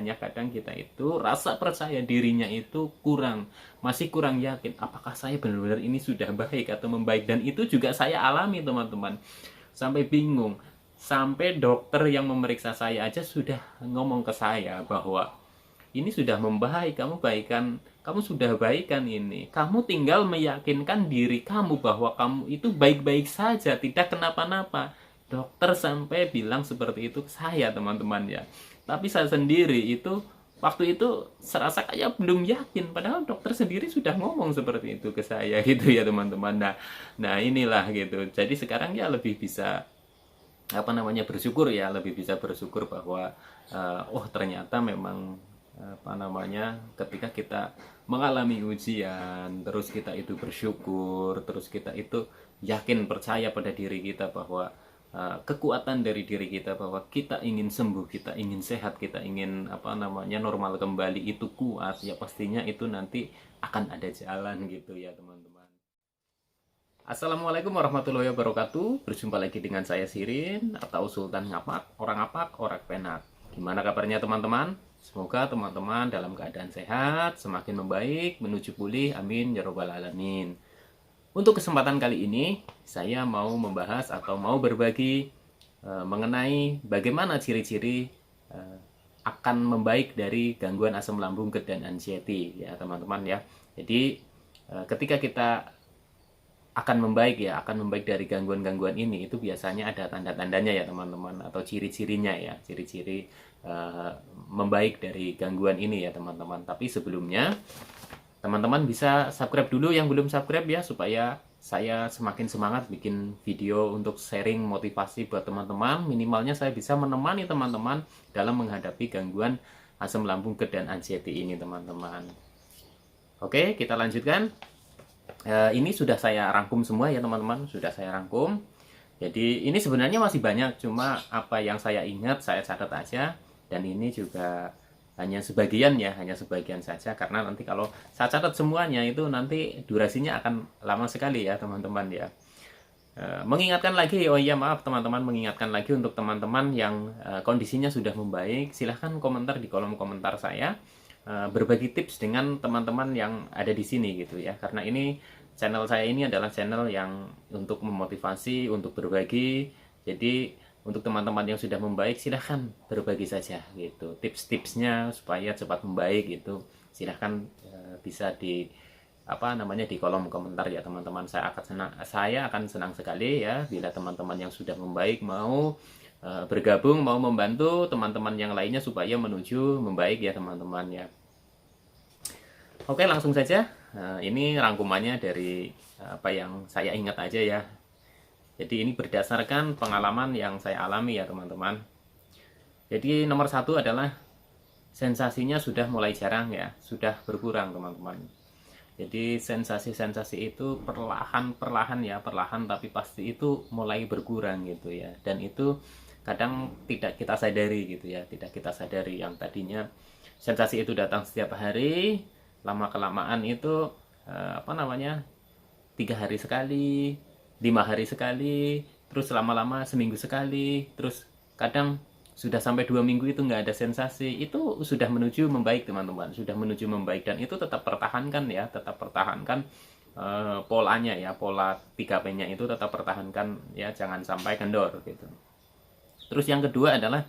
namanya kadang kita itu rasa percaya dirinya itu kurang, masih kurang yakin apakah saya benar-benar ini sudah baik atau membaik. Dan itu juga saya alami teman-teman, sampai bingung, sampai dokter yang memeriksa saya aja sudah ngomong ke saya bahwa ini sudah membaik, kamu sudah baikan ini. Kamu tinggal meyakinkan diri kamu bahwa kamu itu baik-baik saja, tidak kenapa-napa. Dokter sampai bilang seperti itu ke saya, teman-teman ya. Tapi saya sendiri itu waktu itu serasa kayak belum yakin, padahal dokter sendiri sudah ngomong seperti itu ke saya gitu ya, teman-teman. Nah, inilah gitu. Jadi sekarang ya lebih bisa bersyukur ya, lebih bisa bersyukur bahwa oh ternyata memang ketika kita mengalami ujian, terus kita itu bersyukur, terus kita itu yakin percaya pada diri kita bahwa kekuatan dari diri kita, bahwa kita ingin sembuh, kita ingin sehat, kita ingin normal kembali, itu kuat ya, pastinya itu nanti akan ada jalan gitu ya, teman-teman. Assalamualaikum warahmatullahi wabarakatuh. Berjumpa lagi dengan saya Sirin atau Sultan Ngapak, orang Apak, orang Penak. Gimana kabarnya teman-teman? Semoga teman-teman dalam keadaan sehat, semakin membaik, menuju pulih, amin ya robbal alamin. Untuk kesempatan kali ini, saya mau membahas atau mau berbagi mengenai bagaimana ciri-ciri akan membaik dari gangguan asam lambung, GERD, dan anxiety ya teman-teman ya. Jadi ketika kita akan membaik dari gangguan-gangguan ini, itu biasanya ada tanda-tandanya ya teman-teman, atau ciri-cirinya ya, ciri-ciri membaik dari gangguan ini ya teman-teman. Tapi sebelumnya teman-teman bisa subscribe dulu yang belum subscribe ya, supaya saya semakin semangat bikin video untuk sharing motivasi buat teman-teman. Minimalnya saya bisa menemani teman-teman dalam menghadapi gangguan asam lambung, GERD, dan anxiety ini teman-teman. Oke, kita lanjutkan. Ini sudah saya rangkum semua ya teman-teman, sudah saya rangkum. Jadi ini sebenarnya masih banyak, cuma apa yang saya ingat saya catat aja, dan ini juga hanya sebagian ya, hanya sebagian saja, karena nanti kalau saya catat semuanya itu nanti durasinya akan lama sekali ya teman-teman ya. Mengingatkan lagi, oh iya maaf teman-teman, mengingatkan lagi untuk teman-teman yang kondisinya sudah membaik, silahkan komentar di kolom komentar saya, berbagi tips dengan teman-teman yang ada di sini gitu ya, karena ini channel saya ini adalah channel yang untuk memotivasi, untuk berbagi. Jadi untuk teman-teman yang sudah membaik, silahkan berbagi saja gitu tips-tipsnya supaya cepat membaik gitu. Silahkan bisa di di kolom komentar ya teman-teman. Saya akan senang sekali ya bila teman-teman yang sudah membaik mau bergabung, mau membantu teman-teman yang lainnya supaya menuju membaik ya teman-teman ya. Oke, langsung saja. Ini rangkumannya dari apa yang saya ingat aja ya. Jadi ini berdasarkan pengalaman yang saya alami ya teman-teman. Jadi nomor satu adalah sensasinya sudah mulai jarang ya, sudah berkurang teman-teman. Jadi sensasi-sensasi itu perlahan ya, perlahan tapi pasti itu mulai berkurang gitu ya. Dan itu kadang tidak kita sadari gitu ya, tidak kita sadari. Yang tadinya sensasi itu datang setiap hari, lama kelamaan itu 3 hari sekali, 5 hari sekali, terus lama-lama seminggu sekali, terus kadang sudah sampai 2 minggu itu nggak ada sensasi. Itu sudah menuju membaik teman-teman, sudah menuju membaik. Dan itu tetap pertahankan ya, tetap pertahankan polanya ya, pola 3P-nya itu tetap pertahankan ya, jangan sampai kendor gitu. Terus yang kedua adalah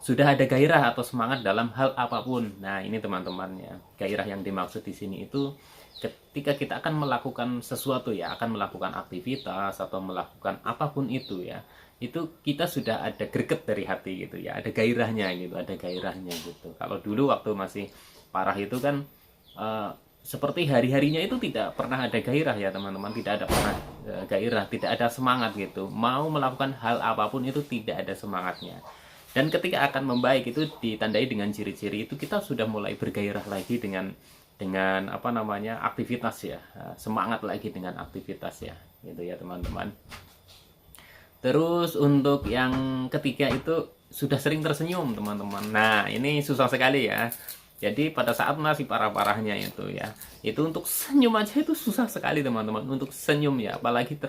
sudah ada gairah atau semangat dalam hal apapun. Nah, ini teman-teman ya. Gairah yang dimaksud di sini itu ketika kita akan melakukan sesuatu ya, akan melakukan aktivitas atau melakukan apapun itu ya. Itu kita sudah ada greget dari hati gitu ya. Ada gairahnya gitu, ada gairahnya gitu. Kalau dulu waktu masih parah itu kan seperti hari-harinya itu tidak pernah ada gairah ya teman-teman, tidak ada pernah gairah, tidak ada semangat gitu. Mau melakukan hal apapun itu tidak ada semangatnya. Dan ketika akan membaik itu ditandai dengan ciri-ciri itu, kita sudah mulai bergairah lagi dengan aktivitas ya, semangat lagi dengan aktivitas ya, gitu ya teman-teman. Terus untuk yang ketiga itu sudah sering tersenyum teman-teman. Nah ini susah sekali ya. Jadi pada saat masih parah-parahnya itu ya, itu untuk senyum aja itu susah sekali teman-teman, untuk senyum ya, apalagi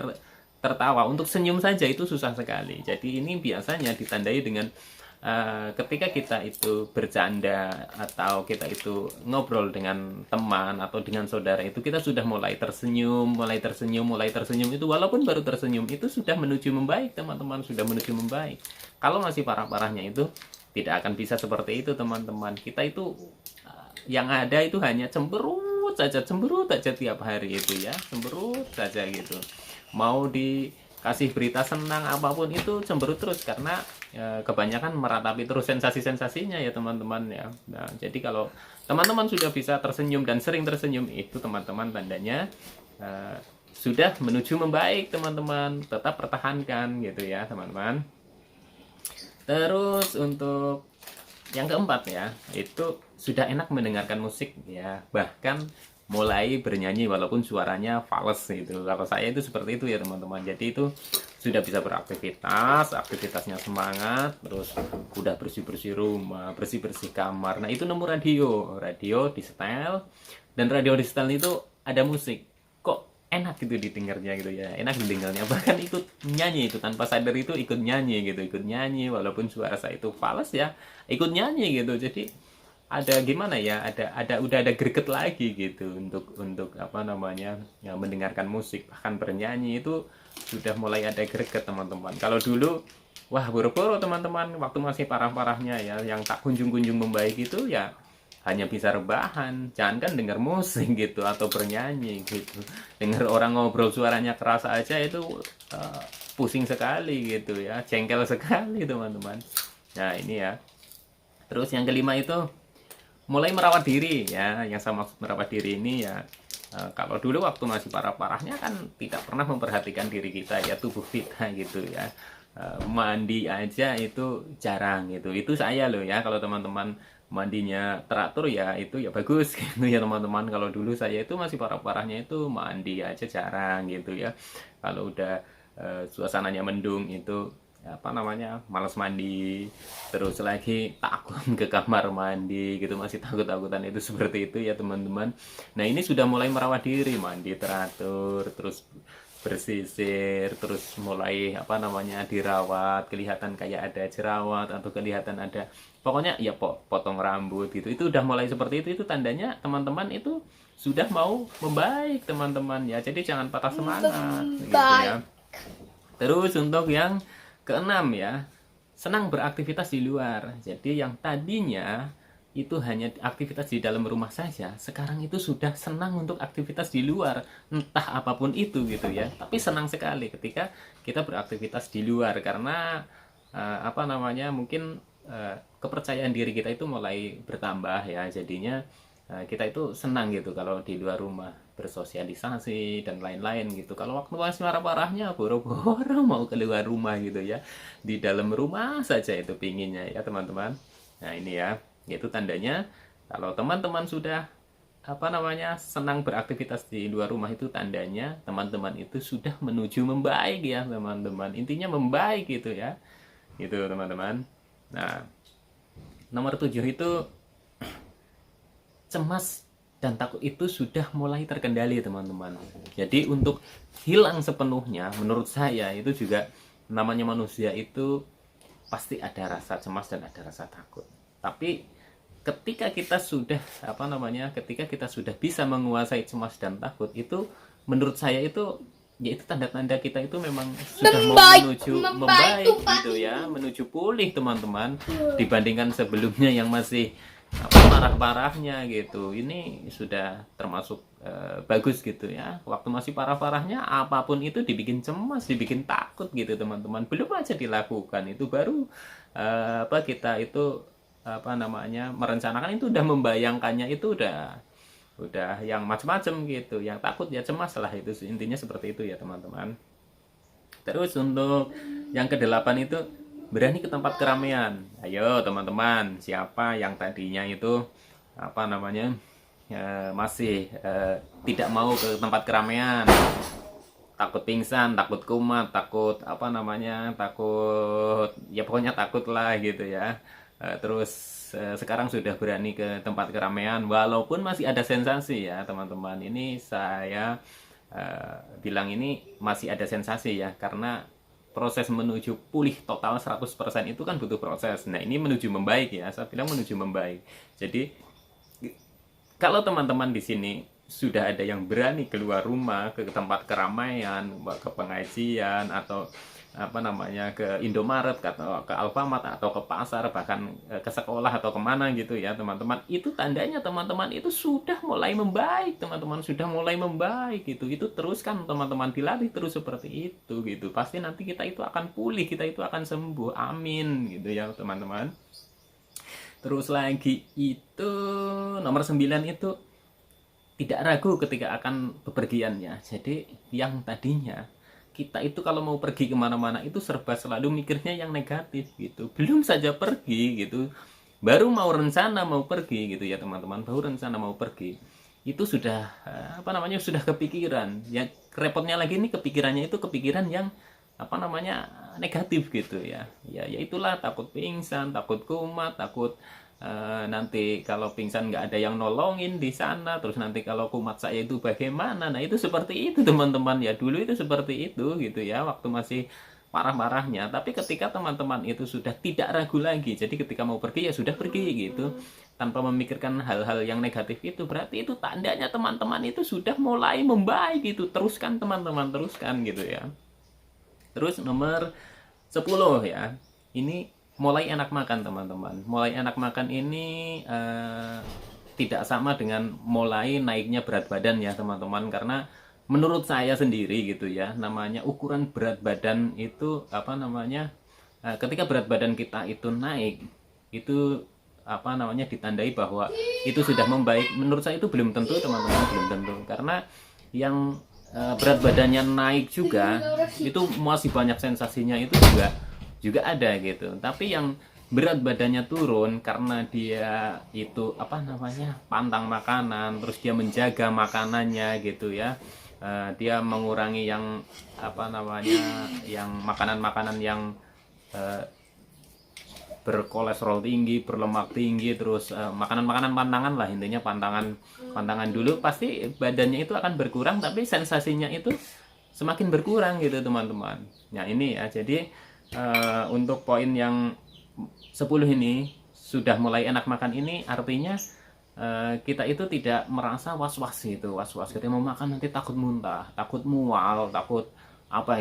tertawa. Untuk senyum saja itu susah sekali. Jadi ini biasanya ditandai dengan ketika kita itu bercanda atau kita itu ngobrol dengan teman atau dengan saudara itu kita sudah mulai tersenyum, itu walaupun baru tersenyum itu sudah menuju membaik teman-teman, sudah menuju membaik. Kalau masih parah-parahnya itu tidak akan bisa seperti itu teman-teman. Kita itu yang ada itu hanya cemberut saja tiap hari itu ya, cemberut saja gitu. Mau dikasih berita senang apapun itu cemberut terus karena kebanyakan meratapi terus sensasi-sensasinya ya teman-teman ya. Nah, jadi kalau teman-teman sudah bisa tersenyum dan sering tersenyum itu teman-teman tandanya sudah menuju membaik teman-teman. Tetap pertahankan gitu ya teman-teman. Terus untuk yang keempat ya, itu sudah enak mendengarkan musik ya, bahkan mulai bernyanyi walaupun suaranya fals gitu. Kalau saya itu seperti itu ya teman-teman. Jadi itu sudah bisa beraktivitas, aktivitasnya semangat, terus udah bersih-bersih rumah, bersih-bersih kamar. Nah, itu nemu radio di setel, dan radio di setel itu ada musik. Kok enak gitu didengarnya gitu ya, enak didengarnya, bahkan ikut nyanyi itu tanpa sadar, itu ikut nyanyi gitu, ikut nyanyi walaupun suara saya itu fals ya, ikut nyanyi gitu. Jadi ada gimana ya, udah ada greget lagi gitu untuk apa namanya ya, mendengarkan musik, bahkan bernyanyi itu sudah mulai ada greget teman-teman. Kalau dulu wah boro-boro teman-teman, waktu masih parah-parahnya ya, yang tak kunjung-kunjung membaik itu ya hanya bisa rebahan, jangan kan dengar musik gitu atau bernyanyi gitu. Dengar orang ngobrol suaranya keras aja itu pusing sekali gitu ya, jengkel sekali teman-teman. Nah ini ya. Terus yang kelima itu mulai merawat diri ya. Yang saya maksud merawat diri ini ya, kalau dulu waktu masih parah-parahnya kan tidak pernah memperhatikan diri kita ya, tubuh kita gitu ya. Mandi aja itu jarang gitu. Itu saya loh ya. Kalau teman-teman mandinya teratur ya itu ya bagus gitu ya teman-teman. Kalau dulu saya itu masih parah-parahnya itu mandi aja jarang gitu ya. Kalau udah suasananya mendung itu apa namanya malas mandi, terus lagi takut ke kamar mandi gitu, masih takut-takutan itu seperti itu ya teman-teman. Nah ini sudah mulai merawat diri, mandi teratur, terus bersisir, terus mulai apa namanya dirawat, kelihatan kayak ada jerawat atau kelihatan ada, pokoknya ya potong rambut gitu. Itu udah mulai seperti itu tandanya teman-teman itu sudah mau membaik teman-teman ya. Jadi jangan patah semangat gitu ya. Terus untuk yang keenam ya, senang beraktivitas di luar. Jadi yang tadinya itu hanya aktivitas di dalam rumah saja, sekarang itu sudah senang untuk aktivitas di luar, entah apapun itu gitu ya. Tapi senang sekali ketika kita beraktivitas di luar karena apa namanya mungkin kepercayaan diri kita itu mulai bertambah ya. Jadinya kita itu senang gitu kalau di luar rumah, bersosialisasi dan lain-lain gitu. Kalau waktu masih marah-parahnya boro-boro mau keluar rumah gitu ya, di dalam rumah saja itu pinginnya ya teman-teman. Nah ini ya, itu tandanya kalau teman-teman sudah apa namanya senang beraktivitas di luar rumah, itu tandanya teman-teman itu sudah menuju membaik ya teman-teman. Intinya membaik gitu ya, gitu teman-teman. Nah nomor 7 itu cemas dan takut itu sudah mulai terkendali teman-teman. Jadi untuk hilang sepenuhnya menurut saya itu juga, namanya manusia itu pasti ada rasa cemas dan ada rasa takut. Tapi ketika kita sudah apa namanya ketika kita sudah bisa menguasai cemas dan takut itu, menurut saya itu yaitu tanda-tanda kita itu memang sudah mau menuju membaik gitu ya, menuju pulih teman-teman, dibandingkan sebelumnya yang masih apa parah-parahnya gitu. Ini sudah termasuk bagus gitu ya. Waktu masih parah-parahnya apapun itu dibikin cemas, dibikin takut gitu teman-teman. Belum aja dilakukan itu baru apa kita itu apa namanya merencanakan, itu udah membayangkannya, itu udah yang macam-macam gitu. Yang takut ya cemas lah, itu intinya seperti itu ya teman-teman. Terus untuk yang kedelapan itu berani ke tempat keramaian. Ayo teman-teman, siapa yang tadinya itu apa namanya masih tidak mau ke tempat keramaian, takut pingsan, takut kumat, takut apa namanya takut ya pokoknya takut lah gitu ya. Terus sekarang sudah berani ke tempat keramaian walaupun masih ada sensasi ya teman-teman. Ini saya bilang ini masih ada sensasi ya, karena proses menuju pulih total 100% itu kan butuh proses. Nah, ini menuju membaik ya. Saya bilang menuju membaik. Jadi kalau teman-teman di sini sudah ada yang berani keluar rumah ke tempat keramaian, ke pengajian atau ke Indomaret atau ke Alfamart atau ke pasar, bahkan ke sekolah atau kemana gitu ya teman-teman, itu tandanya teman-teman itu sudah mulai membaik, teman-teman sudah mulai membaik gitu. Itu teruskan teman-teman, dilatih terus seperti itu gitu, pasti nanti kita itu akan pulih, kita itu akan sembuh, amin gitu ya teman-teman. Terus lagi itu nomor 9 itu tidak ragu ketika akan bepergian ya. Jadi yang tadinya kita itu kalau mau pergi kemana-mana itu serba selalu mikirnya yang negatif gitu. Belum saja pergi gitu, baru mau rencana mau pergi gitu ya teman-teman, baru rencana mau pergi itu sudah sudah kepikiran. Yang repotnya lagi ini kepikirannya itu kepikiran yang negatif gitu ya. Ya itulah, takut pingsan, takut kumat, takut nanti kalau pingsan nggak ada yang nolongin di sana, terus nanti kalau kumat saya itu bagaimana. Nah itu seperti itu teman-teman ya, dulu itu seperti itu gitu ya, waktu masih parah-parahnya. Tapi ketika teman-teman itu sudah tidak ragu lagi, jadi ketika mau pergi ya sudah pergi gitu, tanpa memikirkan hal-hal yang negatif itu, berarti itu tandanya teman-teman itu sudah mulai membaik gitu. Teruskan teman-teman, teruskan gitu ya. Terus nomor 10 ya, ini mulai enak makan teman-teman. Mulai enak makan ini tidak sama dengan mulai naiknya berat badan ya teman-teman, karena menurut saya sendiri gitu ya, namanya ukuran berat badan itu ketika berat badan kita itu naik itu ditandai bahwa itu sudah membaik. Menurut saya itu belum tentu teman-teman, belum tentu, karena yang berat badannya naik juga itu masih banyak sensasinya itu juga ada gitu. Tapi yang berat badannya turun karena dia itu pantang makanan, terus dia menjaga makanannya gitu ya. Dia mengurangi yang yang makanan-makanan yang berkolesterol tinggi, berlemak tinggi, terus makanan-makanan pantangan lah, intinya pantangan dulu, pasti badannya itu akan berkurang, tapi sensasinya itu semakin berkurang gitu teman-teman. Nah ini ya, jadi untuk poin yang 10 ini, sudah mulai enak makan ini artinya kita itu tidak merasa was-was gitu, ketika mau makan nanti takut muntah, takut mual, takut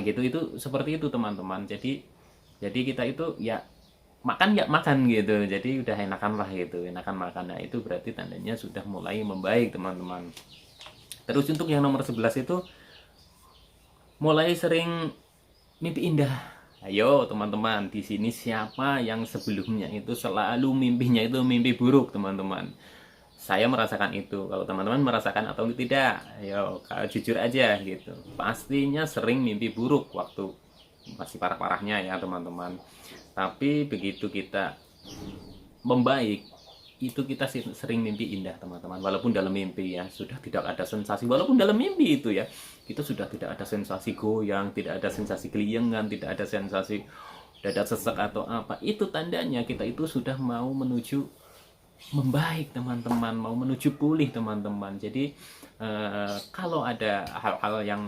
gitu, itu seperti itu teman-teman. Jadi kita itu ya makan gitu, jadi udah enakan lah gitu, enakan makan. Nah itu berarti tandanya sudah mulai membaik teman-teman. Terus untuk yang nomor 11 itu mulai sering mimpi indah. Ayo teman-teman, di sini siapa yang sebelumnya itu selalu mimpinya itu mimpi buruk teman-teman? Saya merasakan itu. Kalau teman-teman merasakan atau tidak, ayo jujur aja gitu. Pastinya sering mimpi buruk waktu masih parah-parahnya ya teman-teman. Tapi begitu kita membaik, itu kita sering mimpi indah teman-teman. Walaupun dalam mimpi ya sudah tidak ada sensasi, walaupun dalam mimpi itu ya kita sudah tidak ada sensasi goyang, tidak ada sensasi keliengan, tidak ada sensasi dada sesek atau apa. Itu tandanya kita itu sudah mau menuju membaik teman-teman, mau menuju pulih teman-teman. Jadi kalau ada hal-hal yang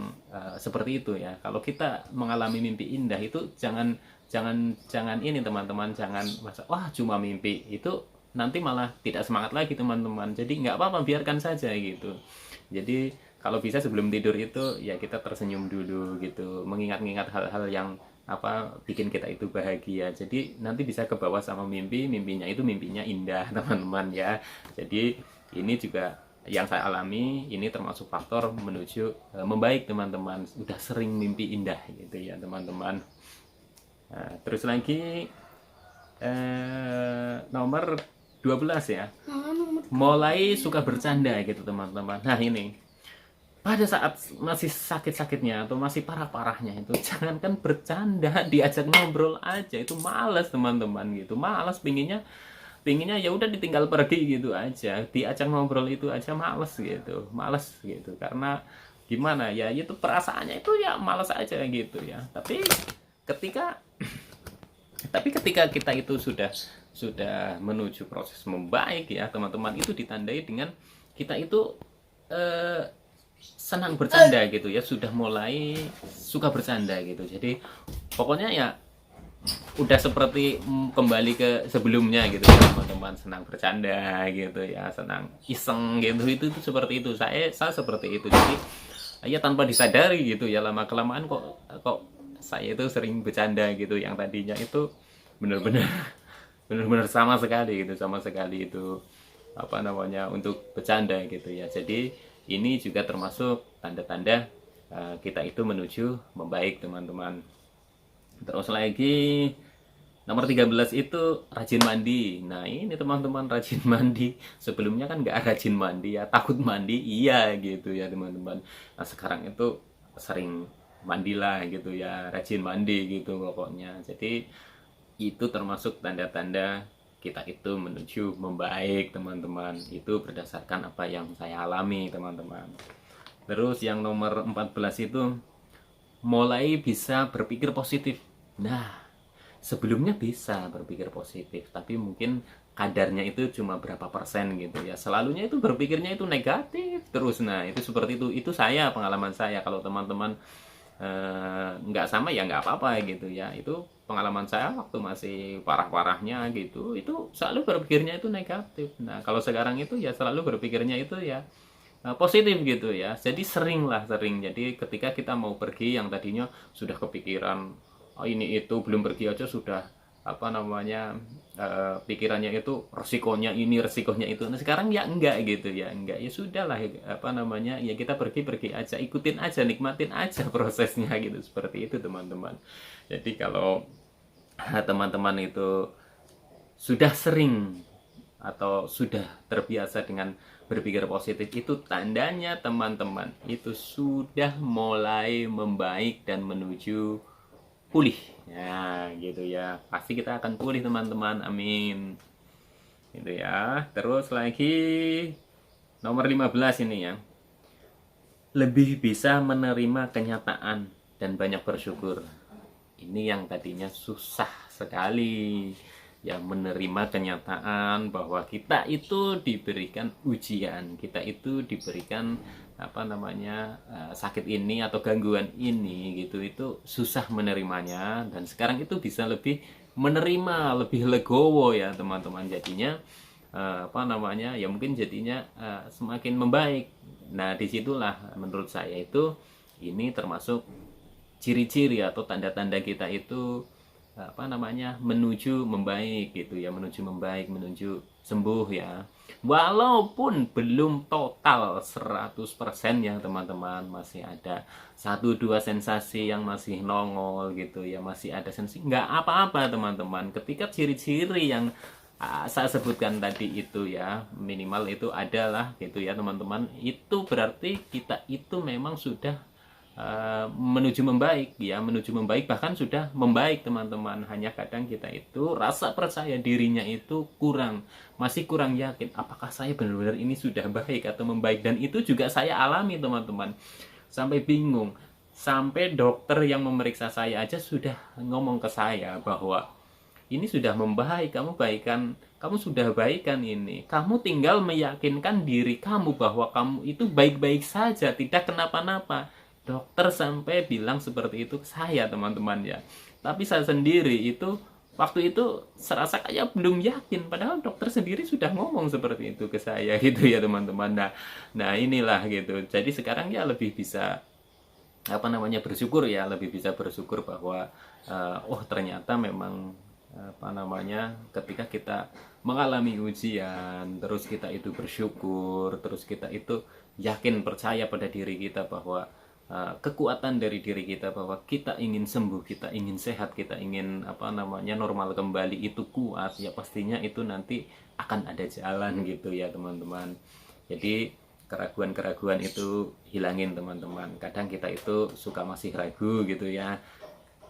seperti itu ya, kalau kita mengalami mimpi indah itu jangan ini teman-teman, jangan wah cuma mimpi, itu nanti malah tidak semangat lagi teman-teman. Jadi nggak apa-apa, biarkan saja gitu. Jadi kalau bisa sebelum tidur itu ya kita tersenyum dulu gitu, mengingat-ingat hal-hal yang bikin kita itu bahagia. Jadi nanti bisa ke bawah sama mimpinya itu mimpinya indah teman-teman ya. Jadi ini juga yang saya alami, ini termasuk faktor menuju membaik teman-teman. Udah sering mimpi indah gitu ya teman-teman. Nah, terus lagi nomor 12 ya, mulai suka bercanda gitu teman-teman. Nah ini pada saat masih sakit-sakitnya atau masih parah-parahnya itu, jangankan bercanda, diajak ngobrol aja itu malas teman-teman gitu, malas, pinginnya ya udah ditinggal pergi gitu aja, diajak ngobrol itu aja malas gitu, karena gimana ya, itu perasaannya itu ya malas aja gitu ya. Tapi ketika kita itu sudah menuju proses membaik ya teman-teman, itu ditandai dengan kita itu senang bercanda gitu ya, sudah mulai suka bercanda gitu. Jadi pokoknya ya udah seperti kembali ke sebelumnya gitu ya teman-teman, senang bercanda gitu ya, senang iseng gitu, itu seperti itu, saya seperti itu. Jadi ya tanpa disadari gitu ya, lama kelamaan kok saya itu sering bercanda gitu, yang tadinya itu benar-benar benar-benar sama sekali gitu, sama sekali itu apa namanya untuk bercanda gitu ya. Jadi ini juga termasuk tanda-tanda kita itu menuju membaik teman-teman. Terus lagi nomor 13 itu rajin mandi. Nah ini teman-teman, rajin mandi. Sebelumnya kan nggak rajin mandi ya, takut mandi, iya gitu ya teman-teman. Nah sekarang itu sering mandilah gitu ya, rajin mandi gitu pokoknya. Jadi itu termasuk tanda-tanda kita itu menuju membaik teman-teman. Itu berdasarkan apa yang saya alami teman-teman. Terus yang nomor 14 itu mulai bisa berpikir positif. Nah, sebelumnya bisa berpikir positif, tapi mungkin kadarnya itu cuma berapa persen gitu ya. Selalunya itu berpikirnya itu negatif terus. Nah, itu seperti itu saya, pengalaman saya. Kalau teman-teman nggak sama ya nggak apa-apa gitu ya. Itu pengalaman saya waktu masih parah-parahnya gitu, itu selalu berpikirnya itu negatif. Nah, kalau sekarang itu ya selalu berpikirnya itu ya positif gitu ya. Jadi sering. Jadi ketika kita mau pergi yang tadinya sudah kepikiran oh, ini itu belum pergi aja sudah apa namanya pikirannya itu resikonya ini resikonya itu. Nah sekarang ya enggak gitu ya, enggak ya sudah lah apa namanya ya kita pergi aja, ikutin aja, nikmatin aja prosesnya gitu, seperti itu teman-teman. Jadi kalau teman-teman itu sudah sering atau sudah terbiasa dengan berpikir positif, itu tandanya teman-teman itu sudah mulai membaik dan menuju pulih ya gitu ya. Pasti kita akan pulih teman-teman, amin gitu ya. Terus lagi nomor 15 ini ya, lebih bisa menerima kenyataan dan banyak bersyukur. Ini yang tadinya susah sekali ya, menerima kenyataan bahwa kita itu diberikan ujian, kita itu diberikan apa namanya sakit ini atau gangguan ini gitu, itu susah menerimanya. Dan sekarang itu bisa lebih menerima, lebih legowo ya teman-teman. Jadinya apa namanya ya mungkin jadinya semakin membaik. Nah disitulah menurut saya itu ini termasuk ciri-ciri atau tanda-tanda kita itu apa namanya menuju membaik gitu ya, menuju membaik, menuju sembuh ya. Walaupun belum total 100% ya teman-teman, masih ada 1-2 sensasi yang masih nongol gitu ya, masih ada sensasi, nggak apa-apa teman-teman. Ketika ciri-ciri yang saya sebutkan tadi itu ya, minimal itu adalah gitu ya teman-teman, itu berarti kita itu memang sudah menuju membaik ya, menuju membaik, bahkan sudah membaik teman-teman. Hanya kadang kita itu rasa percaya dirinya itu kurang, masih kurang yakin apakah saya benar-benar ini sudah baik atau membaik. Dan itu juga saya alami teman-teman, sampai bingung, sampai dokter yang memeriksa saya aja sudah ngomong ke saya bahwa ini sudah membaik, kamu sudah baikan ini, kamu tinggal meyakinkan diri kamu bahwa kamu itu baik-baik saja, tidak kenapa-napa. Dokter sampai bilang seperti itu ke saya teman-teman ya. Tapi saya sendiri itu waktu itu serasa kayak belum yakin, padahal dokter sendiri sudah ngomong seperti itu ke saya gitu ya teman-teman. Nah inilah gitu. Jadi sekarang ya lebih bisa apa namanya bersyukur ya, lebih bisa bersyukur bahwa oh ternyata memang apa namanya ketika kita mengalami ujian, terus kita itu bersyukur, terus kita itu yakin, percaya pada diri kita bahwa kekuatan dari diri kita, bahwa kita ingin sembuh, kita ingin sehat, kita ingin apa namanya normal kembali, itu kuat ya, pastinya itu nanti akan ada jalan gitu ya teman-teman. Jadi keraguan-keraguan itu hilangin teman-teman. Kadang kita itu suka masih ragu gitu ya,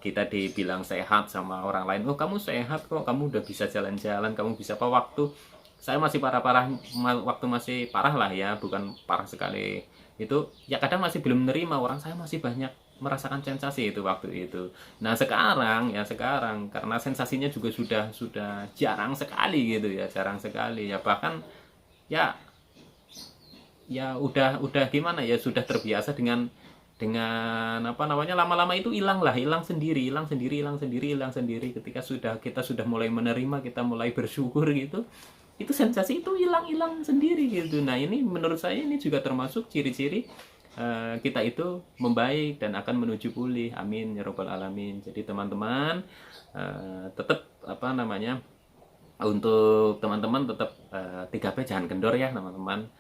kita dibilang sehat sama orang lain, oh kamu sehat kok, kamu udah bisa jalan-jalan, kamu bisa apa. Waktu saya masih parah-parah, waktu masih parah lah ya, bukan parah sekali itu ya, kadang masih belum menerima, orang saya masih banyak merasakan sensasi itu waktu itu. Nah sekarang karena sensasinya juga sudah jarang sekali gitu ya, jarang sekali ya, bahkan ya ya udah gimana ya, sudah terbiasa dengan apa namanya, lama-lama itu hilang lah, hilang sendiri, hilang sendiri, hilang sendiri, hilang sendiri. Ketika kita sudah mulai menerima, kita mulai bersyukur gitu, itu sensasi itu hilang-hilang sendiri gitu. Nah, ini menurut saya ini juga termasuk ciri-ciri kita itu membaik dan akan menuju pulih. Amin ya robbal alamin. Jadi teman-teman, tetap apa namanya, untuk teman-teman tetap 3P jangan kendor ya teman-teman.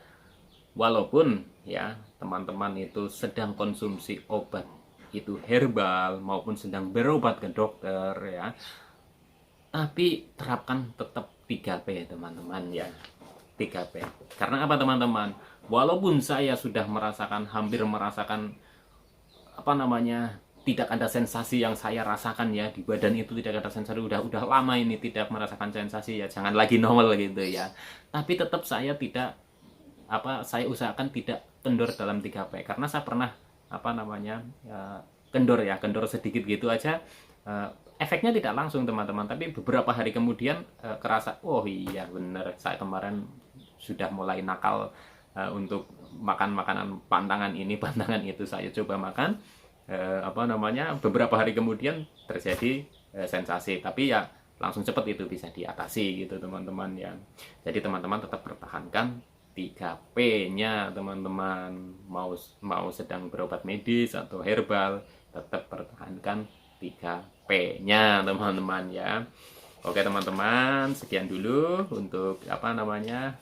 Walaupun ya teman-teman itu sedang konsumsi obat itu herbal maupun sedang berobat ke dokter ya, tapi terapkan tetap 3P ya teman-teman ya. 3P. Karena apa teman-teman? Walaupun saya sudah hampir merasakan apa namanya, tidak ada sensasi yang saya rasakan ya di badan itu, tidak ada sensasi, udah lama ini tidak merasakan sensasi ya, jangan lagi nongol gitu ya. Tapi tetap saya usahakan tidak kendor dalam 3P, karena saya pernah apa namanya kendor sedikit gitu aja, efeknya tidak langsung teman-teman, tapi beberapa hari kemudian kerasa, oh iya bener, saya kemarin sudah mulai nakal untuk makan makanan pantangan ini pantangan itu, saya coba makan, apa namanya, beberapa hari kemudian terjadi sensasi, tapi ya langsung cepat itu bisa diatasi gitu teman-teman ya. Jadi teman-teman tetap pertahankan 3P-nya teman-teman, mau sedang berobat medis atau herbal, tetap pertahankan 3P-nya teman-teman ya. Oke teman-teman, sekian dulu untuk apa namanya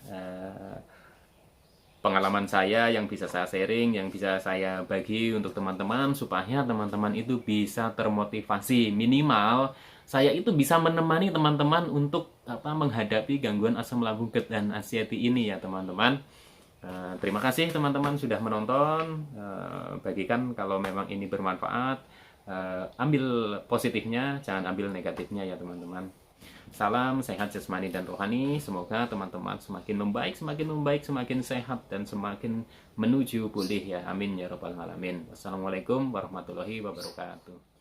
pengalaman saya yang bisa saya sharing, yang bisa saya bagi untuk teman-teman, supaya teman-teman itu bisa termotivasi. Minimal saya itu bisa menemani teman-teman untuk menghadapi gangguan asam lambung dan anxiety ini ya teman-teman. Terima kasih teman-teman sudah menonton. Bagikan kalau memang ini bermanfaat. Ambil positifnya, jangan ambil negatifnya ya teman-teman. Salam sehat jasmani dan rohani. Semoga teman-teman semakin membaik, semakin sehat, dan semakin menuju pulih ya. Amin ya robbal alamin. Wassalamualaikum warahmatullahi wabarakatuh.